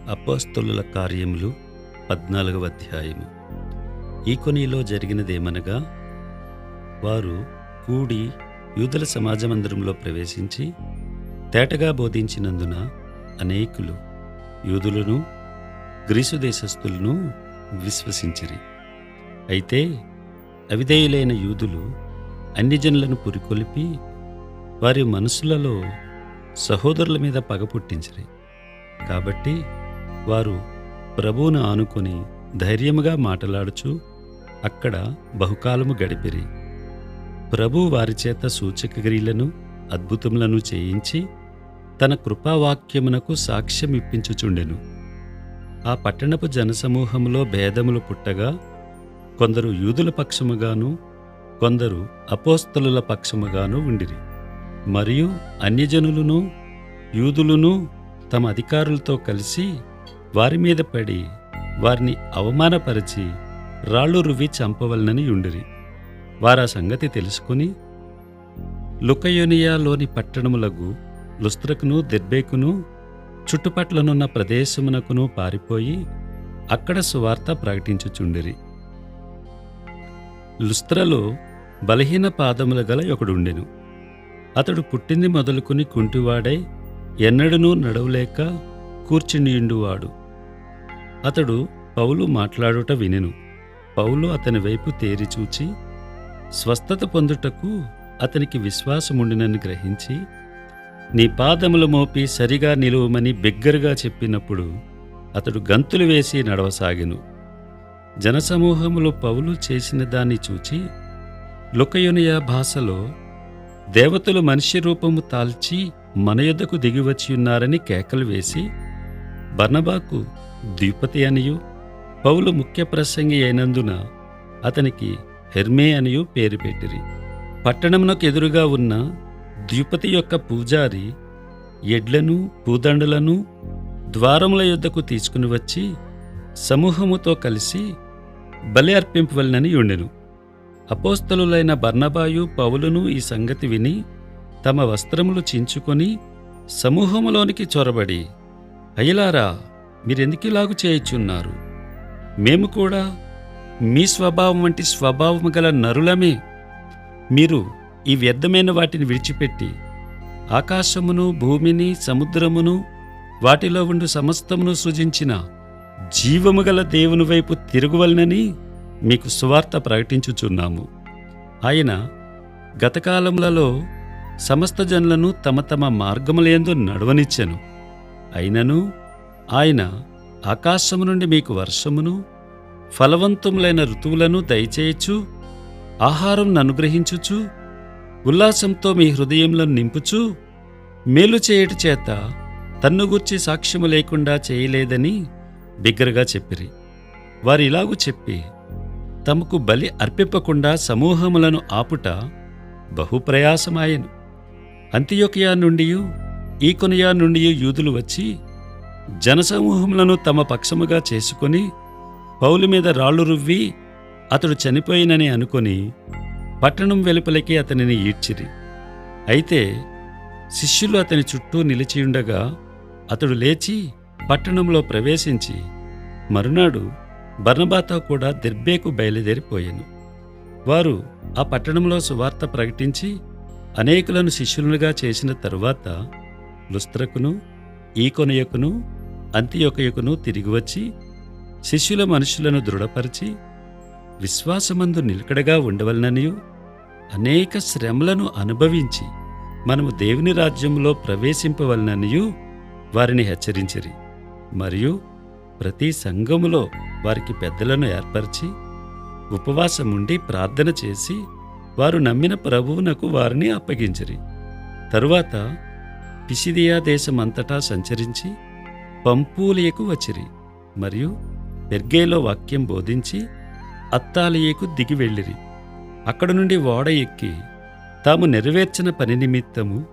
అపోస్తలుల కార్యములు 14వ అధ్యాయము. ఈకొనిలో జరిగినదేమనగా, వారు కూడి యూదుల సమాజమందిరంలో ప్రవేశించి తేటగా బోధించినందున అనేకులు యూదులను గ్రీసు దేశస్థులను విశ్వసించిరి. అయితే అవిధేయులైన యూదులు అన్యజనులను పురికొల్పి వారి మనసులలో సహోదరుల మీద పగ పుట్టించిరి. కాబట్టి వారు ప్రభువును ఆనుకొని ధైర్యముగా మాటలాడుచు అక్కడ బహుకాలము గడిపిరి. ప్రభు వారి చేత సూచకక్రియలను అద్భుతములను చేయించి తన కృపావాక్యమునకు సాక్ష్యమిప్పించుచుండెను. ఆ పట్టణపు జనసమూహములో భేదములు పుట్టగా కొందరు యూదుల పక్షముగాను కొందరు అపోస్తలుల పక్షముగాను ఉండిరి. మరియు అన్యజనులను యూదులను తమ అధికారులతో కలిసి వారి మీద పడి వారిని అవమానపరిచి రాళ్ళు రువ్వి చంపవలనని ఉండిరి. వారా సంగతి తెలుసుకుని లుకయోనియాలోని పట్టణములకు లుస్త్రకును దెర్బేకును చుట్టుపట్లనున్న ప్రదేశమునకును పారిపోయి అక్కడ సువార్త ప్రకటించుచుండిరి. లుస్త్రలో బలహీన పాదముల గల ఒకడుండెను. అతడు పుట్టింది మొదలుకొని కుంటివాడై ఎన్నడనూ నడవలేక కూర్చునియుండువాడు. అతడు పౌలు మాట్లాడుట వినెను. పౌలు అతని వైపు తేరిచూచి స్వస్థత పొందుటకు అతనికి విశ్వాసముండినని గ్రహించి, నీ పాదములు మోపి సరిగా నిలువమని బిగ్గరగా చెప్పినప్పుడు అతడు గంతులు వేసి నడవసాగెను. జనసమూహములో పౌలు చేసిన దాన్ని చూచి లుకయోనియ భాషలో, దేవతలు మనిషి రూపము తాల్చి మన యొద్దకు దిగివచ్చియున్నారని కేకలు వేసి బర్నబాకు ద్విపతి అనియు పౌలు ముఖ్య ప్రసంగి అయినందున అతనికి హెర్మే అనియు పేరు పెట్టిరి. పట్టణమునకు ఎదురుగా ఉన్న ద్విపతి యొక్క పూజారి ఎడ్లను పూదండులను ద్వారముల యొద్దకు తీసుకుని వచ్చి సమూహముతో కలిసి బలి అర్పింపవలనని ఉండెను. అపోస్తలులైన బర్నబాయు పౌలును ఈ సంగతి విని తమ వస్త్రములు చించుకొని సమూహములోనికి చొరబడి, అయ్యలారా, మీరెందుకిలాగు చేయుచున్నారు? మేము కూడా మీ స్వభావం వంటి స్వభావము గల నరులమే. మీరు ఈ వ్యర్థమైన వాటిని విడిచిపెట్టి ఆకాశమును భూమిని సముద్రమును వాటిలో ఉండు సమస్తమును సృజించిన జీవము గల దేవుని వైపు తిరుగువలనని మీకు సువార్త ప్రకటించుచున్నాము. ఆయన గతకాలములలో సమస్త జనులను తమ తమ మార్గములందు నడవనిచ్చెను. అయినను ఆయన ఆకాశము నుండి మీకు వర్షమును ఫలవంతములైన ఋతువులను దయచేయచ్చు, ఆహారం అనుగ్రహించుచు ఉల్లాసంతో మీ హృదయములను నింపుచు మేలు చేయుట చేత తన్ను గూర్చి సాక్ష్యము లేకుండా చేయలేదని బిగ్గరగా చెప్పిరి. వారిలాగు చెప్పి తమకు బలి అర్పింపకుండా సమూహములను ఆపుట బహుప్రయాసమాయెను. అంతియొకయ నుండియు ఈకొనియ నుండియు యూదులు వచ్చి జనసమూహములను తమ పక్షముగా చేసుకొని పౌలు మీద రాళ్ళు రువ్వి అతడు చనిపోయినని అనుకొని పట్టణం వెలుపలికి అతనిని ఈడ్చిరి. అయితే శిష్యులు అతని చుట్టూ నిలిచియుండగా అతడు లేచి పట్టణంలో ప్రవేశించి మరునాడు బర్నబాతో కూడా దెర్బేకు బయలుదేరిపోయెను. వారు ఆ పట్టణంలో సువార్త ప్రకటించి అనేకులను శిష్యులుగా చేసిన తరువాత లుస్త్రకును ఈకొనియకును అంతియొకయకును తిరిగి వచ్చి శిష్యుల మనుషులను దృఢపరిచి విశ్వాసమందు నిలకడగా ఉండవలననియు అనేక శ్రమలను అనుభవించి మనము దేవుని రాజ్యంలో ప్రవేశింపవలననియు వారిని హెచ్చరించిరి. మరియు ప్రతి సంఘములో వారికి పెద్దలను ఏర్పరిచి ఉపవాసముండి ప్రార్థన చేసి వారు నమ్మిన ప్రభువునకు వారిని అప్పగించిరి. తరువాత పిసిదియా దేశమంతటా సంచరించి పంపూలియకు వచ్చిరి. మరియు పెర్గేలో వాక్యం బోధించి అత్తాలియకు దిగి వెళ్ళిరి. అక్కడ నుండి ఓడ ఎక్కి తాము నెరవేర్చిన పని నిమిత్తము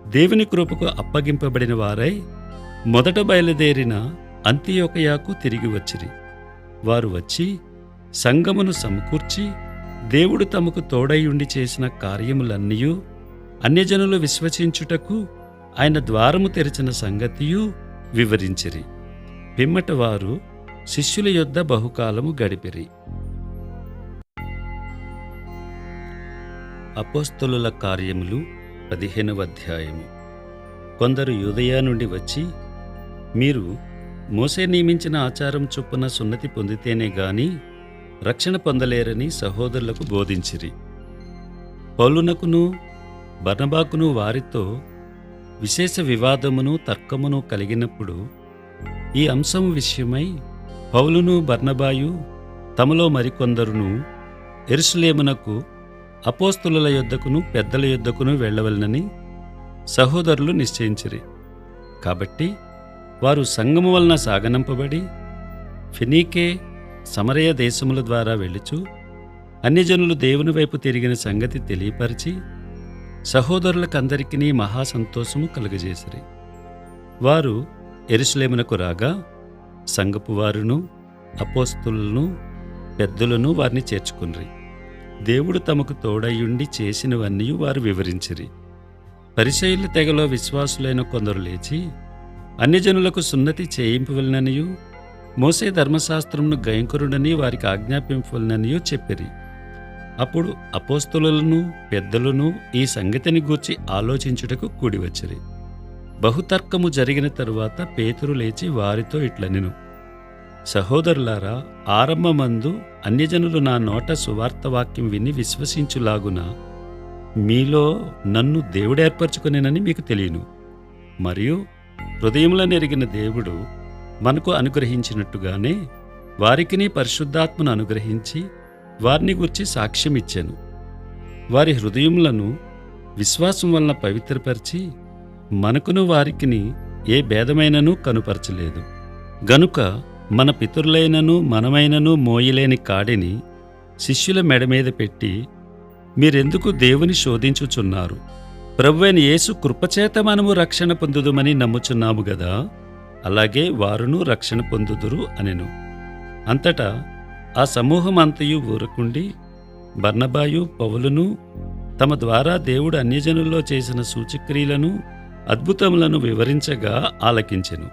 దేవుని కృపకు అప్పగింపబడిన వారై మొదట బయలుదేరిన అంతియొకయకు తిరిగి వచ్చిరి. వారు వచ్చి సంఘమును సమకూర్చి దేవుడు తమకు తోడైయుండి చేసిన కార్యములన్నీయూ అన్యజనులు విశ్వసించుటకు ఆయన ద్వారము తెరిచిన సంగతియు వివరించిరి. పిమ్మట వారు శిష్యుల యొద్ద బహుకాలము గడిపిరి. అపోస్తలుల కార్యములు 15వ అధ్యాయము. కొందరు యూదయ నుండి వచ్చి, మీరు మోసే నియమించిన ఆచారం చొప్పున సున్నతి పొందితేనే గాని రక్షణ పొందలేరని సహోదరులకు బోధించిరి. పౌలునకును బర్నబాకును వారితో విశేష వివాదమును తర్కమును కలిగినప్పుడు ఈ అంశము విషయమై పౌలును బర్నబాయు తమలో మరికొందరును యెరూషలేమునకు అపోస్తలుల యొద్దకును పెద్దల యొద్దకును వెళ్ళవలెనని సహోదరులు నిశ్చయించిరి. కాబట్టి వారు సంఘము వలన సాగనంపబడి ఫెనీకే సమరయ దేశముల ద్వారా వెళ్ళుచు అన్యజనులు దేవుని వైపు తిరిగిన సంగతి తెలియపరిచి సహోదరులకందరికీ మహాసంతోషము కలుగజేసిరి. వారు యెరూషలేమునకు రాగా సంఘపు వారును అపోస్తలులను పెద్దలను వారిని చేర్చుకునిరి. దేవుడు తమకు తోడయ్యుండి చేసినవన్నీ వారు వివరించిరి. పరిసయ్యుల తెగలో విశ్వాసులైన కొందరు లేచి అన్యజనులకు సున్నతి చేయింపవలననియు మోసే ధర్మశాస్త్రమును గైంకరుడని వారికి ఆజ్ఞాపింపవలననియు చెప్పిరి. అప్పుడు అపోస్తలులను పెద్దలను ఈ సంగతిని గూర్చి ఆలోచించుటకు కూడివచ్చిరి. బహుతర్కము జరిగిన తరువాత పేతురు లేచి వారితో ఇట్లనెను, సహోదరులారా, ఆరంభమందు అన్యజనులు నా నోట సువార్తవాక్యం విని విశ్వసించులాగున మీలో నన్ను దేవుడేర్పరచుకొనేనని మీకు తెలియను. మరియు హృదయములను ఎరిగిన దేవుడు మనకు అనుగ్రహించినట్టుగానే వారికిని పరిశుద్ధాత్మను అనుగ్రహించి వారిని గూర్చి సాక్ష్యమిచ్చెను. వారి హృదయములను విశ్వాసం వలన పవిత్రపరిచి మనకును వారికిని ఏ భేదమైనను కనుపరచలేదు. గనుక మన పితరులైనను మనమైనను మోయలేని కాడిని శిష్యుల మెడ మీద పెట్టి మీరెందుకు దేవుని శోధించుచున్నారు? ప్రభువైన యేసు కృపచేత మనము రక్షణ పొందుదుమని నమ్ముచున్నాము గదా, అలాగే వారును రక్షణ పొందుదురు అనెను. అంతటా ఆ సమూహమంతయు ఊరకుండి బర్నబాయు పౌలును తమ ద్వారా దేవుడు అన్యజనుల్లో చేసిన సూచక్రియలను అద్భుతములను వివరించగా ఆలకించెను.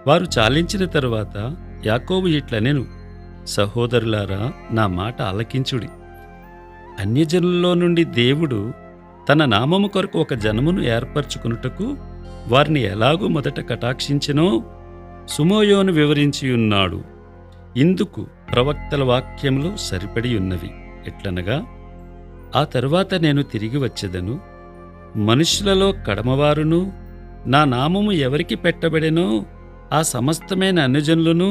వారు చాలించిన తరువాత యాకోబు ఇట్లనెను, సహోదరులారా, నా మాట ఆలకించుడి. అన్యజనుల్లో నుండి దేవుడు తన నామము కొరకు ఒక జనమును ఏర్పరచుకునుటకు వారిని ఎలాగూ మొదట కటాక్షించెనో సుమోయోను వివరించియున్నాడు. ఇందుకు ప్రవక్తల వాక్యములు సరిపడి ఉన్నవి. ఎట్లనగా, ఆ తరువాత నేను తిరిగి వచ్చెదను, మనుష్యులలో కడమవారును నా నామము ఎవరికి పెట్టబడెనో ఆ సమస్తమైన అన్యజనులను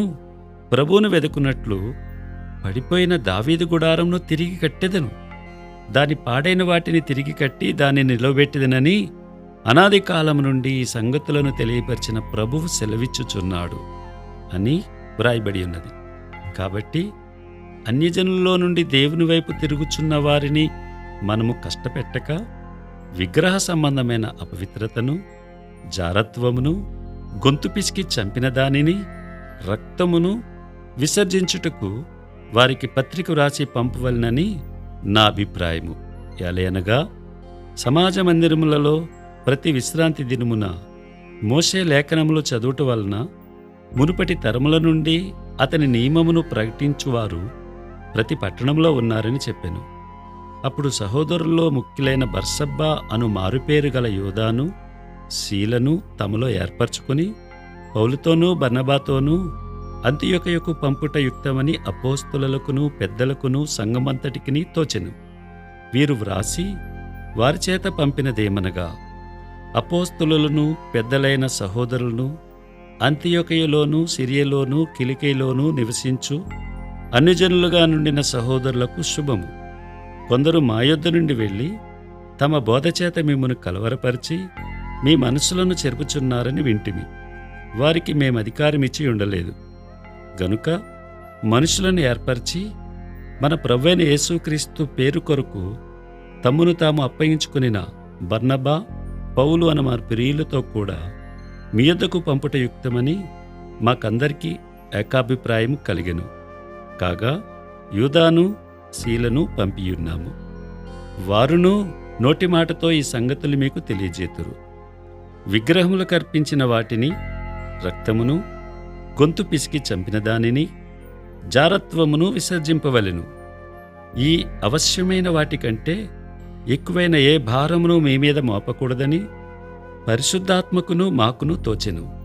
ప్రభువును వెదుకున్నట్లు పడిపోయిన దావీదు గుడారంను తిరిగి కట్టెదను, దాని పాడైన వాటిని తిరిగి కట్టి దాన్ని నిలవబెట్టెదనని అనాది కాలం నుండి ఈ సంగతులను తెలియపరిచిన ప్రభువు సెలవిచ్చుచున్నాడు అని వ్రాయబడి ఉన్నది. కాబట్టి అన్యజనుల్లో నుండి దేవుని వైపు తిరుగుచున్న వారిని మనము కష్టపెట్టక విగ్రహ సంబంధమైన అపవిత్రతను, జారత్వమును, గొంతు పిసికి చంపిన దానిని, రక్తమును విసర్జించుటకు వారికి పత్రిక వ్రాసి పంపవలనని నా అభిప్రాయము. ఎలయనగా సమాజ మందిరములలో ప్రతి విశ్రాంతి దినమున మోషే లేఖనములు చదువుట వలన మునుపటి తరముల నుండి అతని నియమమును ప్రకటించువారు ప్రతి పట్టణంలో ఉన్నారని చెప్పెను. అప్పుడు సహోదరుల్లో ముఖ్యులైన బర్సబ్బా అను మారుపేరు గల యోదాను శీలను తమలో ఏర్పరచుకుని పౌలుతోనూ బర్నబాతోనూ అంతియొకయకు పంపుట యుక్తమని అపోస్తలులకును పెద్దలకును సంఘమంతటికిని తోచెను. వీరు వ్రాసి వారిచేత పంపినదేమనగా, అపోస్తలులను పెద్దలైన సహోదరులను అంతియొకయలోను సిరియలోను కిలికీలోను నివసించు అన్యజనులుగా నుండిన సహోదరులకు శుభము. కొందరు మా యొద్ద నుండి వెళ్ళి తమ బోధచేత మిమ్మును కలవరపరిచి మీ మనసులను చెరుపుచున్నారని వింటిమి. వారికి మేమధికారమిచ్చి ఉండలేదు. గనుక మనుషులను ఏర్పరిచి మన ప్రభువైన యేసుక్రీస్తు పేరు కొరకు తమ్మును తాము అప్పగించుకునిన బర్నబా, పౌలు అన్న మా ప్రియులతో కూడా మీ యొద్దకు పంపుట యుక్తమని మాకందరికీ ఏకాభిప్రాయం కలిగెను. కాగా యూదాను శీలను పంపియున్నాము. వారును నోటి మాటతో ఈ సంగతులు మీకు తెలియజేతురు. విగ్రహములకు అర్పించిన వాటిని, రక్తమును, గొంతు పిసికి చంపిన దానిని జారత్వమును విసర్జింపవలెను. ఈ అవశ్యమైన వాటికంటే ఎక్కువైన ఏ భారమును మీ మీద మోపకూడదని పరిశుద్ధాత్మకును మాకును తోచెను.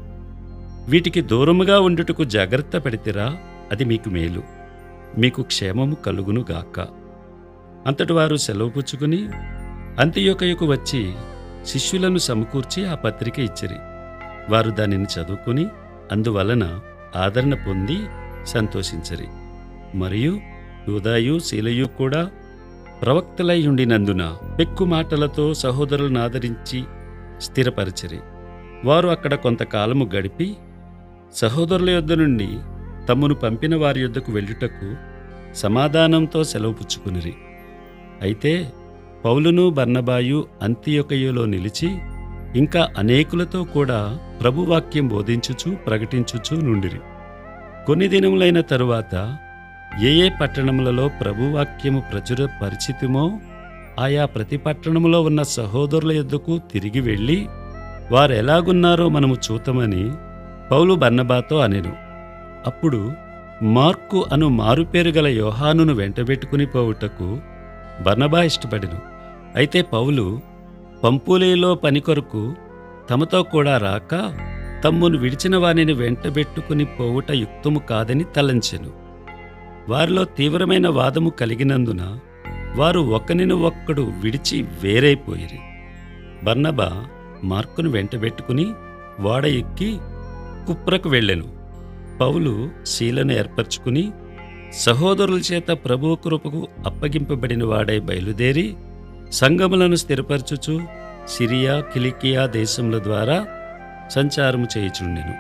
వీటికి దూరముగా ఉండుటకు జాగ్రత్త పడితిరా, అది మీకు మేలు, మీకు క్షేమము కలుగునుగాక. అంతటి వారు సెలవు పుచ్చుకుని అంతియొకయుకు వచ్చి శిష్యులను సమకూర్చి ఆ పత్రిక ఇచ్చిరి. వారు దానిని చదువుకుని అందువలన ఆదరణ పొంది సంతోషించరి. మరియు యూదాయు శీలయు కూడా ప్రవక్తలై ఉండినందున పెక్కు మాటలతో సహోదరులను ఆదరించి స్థిరపరచిరి. వారు అక్కడ కొంతకాలము గడిపి సహోదరుల యొద్ద నుండి తమ్మును పంపిన వారి యొద్దకు వెళ్ళుటకు సమాధానంతో సెలవు పుచ్చుకునిరి. అయితే పౌలును బర్నబాయు అంతియొకయులో నిలిచి ఇంకా అనేకులతో కూడా ప్రభువాక్యం బోధించుచు ప్రకటించుచు నుండిరి. కొన్ని దినములైన తరువాత ఏ ఏ పట్టణములలో ప్రభువాక్యము ప్రచురపరిచితిమో ఆయా ప్రతి పట్టణములో ఉన్న సహోదరుల యొద్దకు తిరిగి వెళ్ళి వారెలాగున్నారో మనము చూతమని పౌలు బర్నబాతో అనెను. అప్పుడు మార్కు అను మారుపేరు గల యోహానును వెంటబెట్టుకుని పోవుటకు బర్నబా ఇష్టపడెను. అయితే పౌలు పంపులీలో పని కొరకు తమతో కూడా రాక తమ్మును విడిచిన వానిని వెంటబెట్టుకుని పోవుట యుక్తము కాదని తలంచెను. వారిలో తీవ్రమైన వాదము కలిగినందున వారు ఒకనిని ఒక్కడు విడిచి వేరైపోయిరి. బర్నబా మార్కును వెంటబెట్టుకుని ఓడ ఎక్కి కుప్రకు వెళ్ళెను. పౌలు శీలను ఏర్పరచుకుని సహోదరుల చేత ప్రభువు కృపకు అప్పగింపబడిన వాడై బయలుదేరి సంఘములను స్థిరపరచుచు సిరియా కిలికియా దేశముల ద్వారా సంచారము చేయుచుండెను.